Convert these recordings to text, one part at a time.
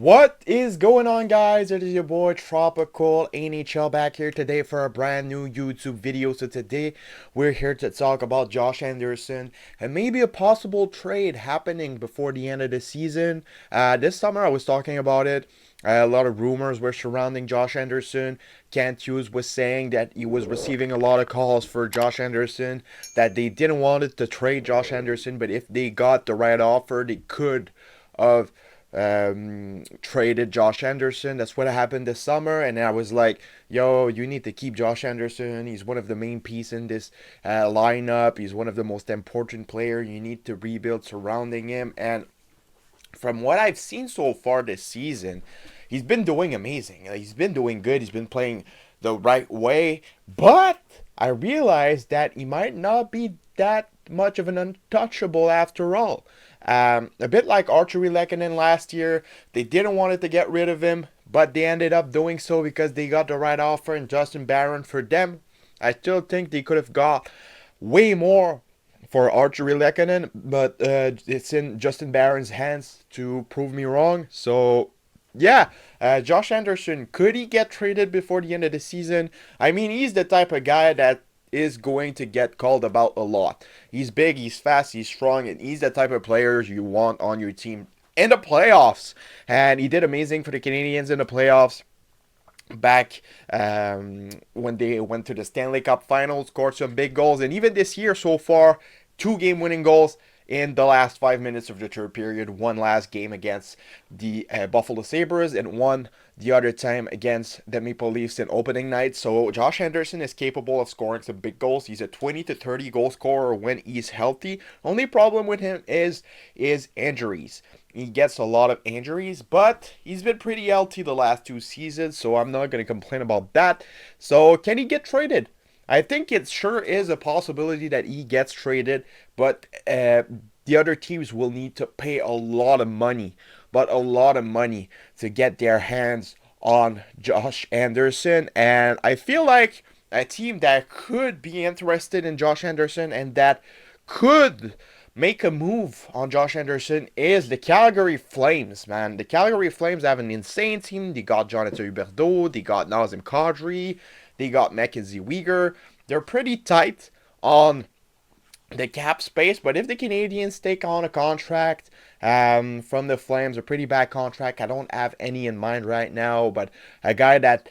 What is going on, guys? It is your boy Tropical NHL back here today for a brand new YouTube video. So today we're here to talk about Josh Anderson and maybe a possible trade happening before the end of the season. This summer I was talking about it. A lot of rumors were surrounding Josh Anderson. Kent Hughes was saying that he was receiving a lot of calls for Josh Anderson, that they didn't want it to trade Josh Anderson, but if they got the right offer, they could have traded Josh Anderson. That's what happened this summer, and I was like, "Yo, you need to keep Josh Anderson. He's one of the main pieces in this lineup. He's one of the most important players. You need to rebuild surrounding him." And from what I've seen so far this season, he's been doing amazing. He's been doing good. He's been playing the right way, but I realized that he might not be that much of an untouchable after all. A bit like Archery Lehkonen last year, they didn't want to get rid of him, but they ended up doing so because they got the right offer and Justin Barron for them. I still think they could have got way more for Archery Lehkonen, but it's in Justin Barron's hands to prove me wrong. So yeah, Josh Anderson, could he get traded before the end of the season? I mean, he's the type of guy that is going to get called about a lot. He's big, he's fast, he's strong, and he's the type of players you want on your team in the playoffs. And he did amazing for the Canadiens in the playoffs back when they went to the Stanley Cup Finals, scored some big goals, and even this year so far, two game-winning goals in the last 5 minutes of the third period. One last game against the Buffalo Sabres and one the other time against the Maple Leafs in opening night. So Josh Anderson is capable of scoring some big goals. He's a 20 to 30 goal scorer when he's healthy. Only problem with him is injuries. He gets a lot of injuries, but he's been pretty healthy the last two seasons, so I'm not going to complain about that. So can he get traded? I think it sure is a possibility that he gets traded, but the other teams will need to pay a lot of money, but a lot of money to get their hands on Josh Anderson. And I feel like a team that could be interested in Josh Anderson and that could make a move on Josh Anderson is the Calgary Flames, man. The Calgary Flames have an insane team. They got Jonathan Huberdeau, they got Nazem Kadri, they got Mackenzie Weegar. They're pretty tight on the cap space, but if the Canadiens take on a contract from the Flames, a pretty bad contract, I don't have any in mind right now, but a guy that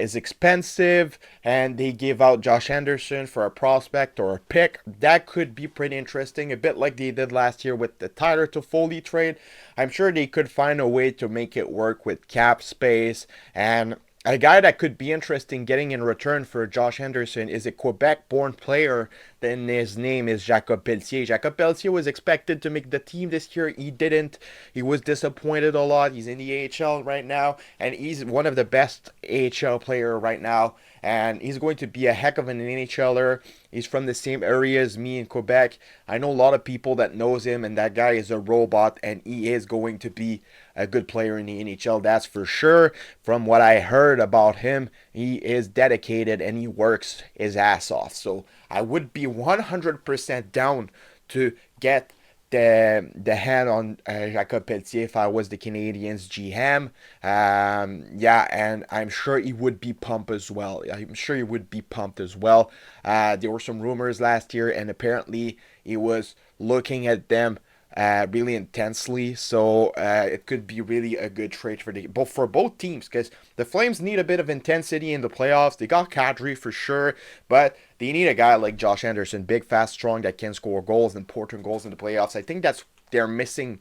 is expensive and they give out Josh Anderson for a prospect or a pick, that could be pretty interesting, a bit like they did last year with the Tyler Toffoli trade. I'm sure they could find a way to make it work with cap space. And a guy that could be interesting getting in return for Josh Henderson is a Quebec-born player. Then his name is Jacob Pelletier. Jacob Pelletier was expected to make the team this year. He didn't. He was disappointed a lot. He's in the AHL right now, and he's one of the best AHL player right now. And he's going to be a heck of an NHLer. He's from the same area as me in Quebec. I know a lot of people that knows him, and that guy is a robot, and he is going to be a good player in the NHL, that's for sure. From what I heard about him, he is dedicated and he works his ass off. So I would be 100% down to get the hand on Jacob Pelletier if I was the Canadiens GM. Yeah, and I'm sure he would be pumped as well. I'm sure he would be pumped as well. There were some rumors last year, and apparently he was looking at them really intensely. So it could be really a good trade for both teams, because the Flames need a bit of intensity in the playoffs. They got Kadri for sure, but they need a guy like Josh Anderson, big, fast, strong, that can score goals, important goals in the playoffs. I think that's their missing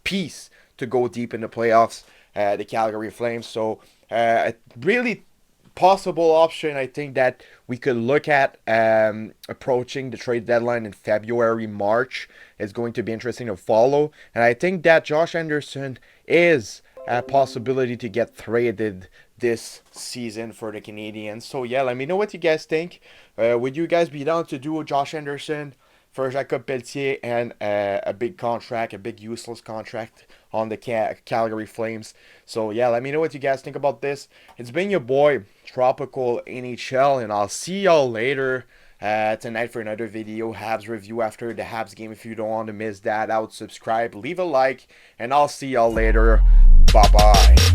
piece to go deep in the playoffs. The Calgary Flames. So really possible option I think that we could look at approaching the trade deadline in February, March is going to be interesting to follow. And I think that Josh Anderson is a possibility to get traded this season for the Canadiens. So yeah, let me know what you guys think. Would you guys be down to do Josh Anderson for Jacob Pelletier and a big contract, a big useless contract on the Calgary Flames? So yeah, let me know what you guys think about this. It's been your boy Tropical NHL, and I'll see y'all later tonight for another video, Habs review after the Habs game. If you don't want to miss that out, subscribe, leave a like, and I'll see y'all later. Bye bye.